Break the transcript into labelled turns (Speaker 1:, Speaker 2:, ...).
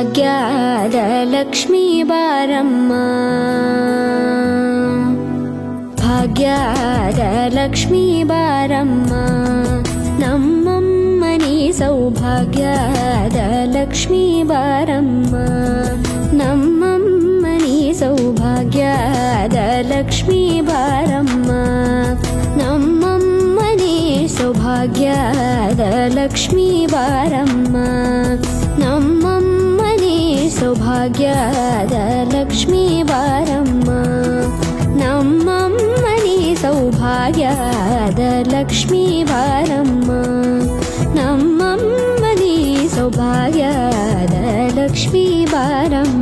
Speaker 1: ಭಾಗ್ಯದ ಲಕ್ಷ್ಮೀ ಬಾರಮ್ಮ ಭಾಗ್ಯದ ಲಕ್ಷ್ಮೀ ಬಾರಮ್ಮ ನಮ್ಮಮ್ಮನಿ ಸೌಭಾಗ್ಯದ ಲಕ್ಷ್ಮೀ ಬಾರಮ್ಮ ನಮ್ಮಮ್ಮನಿ ಸೌಭಾಗ್ಯದ ಲಕ್ಷ್ಮೀ ಬಾರಮ್ಮ ನಮ್ಮಮ್ಮನಿ ಸೌಭಾಗ್ಯದ ಲಕ್ಷ್ಮೀ ಬಾರಮ್ಮ ನಮ್ಮಮ್ಮನಿ ಸೌಭಾಗ್ಯದ ಲಕ್ಷ್ಮೀ ಬಾರಮ್ಮ ನಮ್ಮಮ್ಮನಿ ಸೌಭಾಗ್ಯದ ಲಕ್ಷ್ಮೀ ಬಾರಮ್ಮ ನಮ್ಮಮ್ಮನಿ ಸೌಭಾಗ್ಯದ ಲಕ್ಷ್ಮೀ ಬಾರಮ್ಮ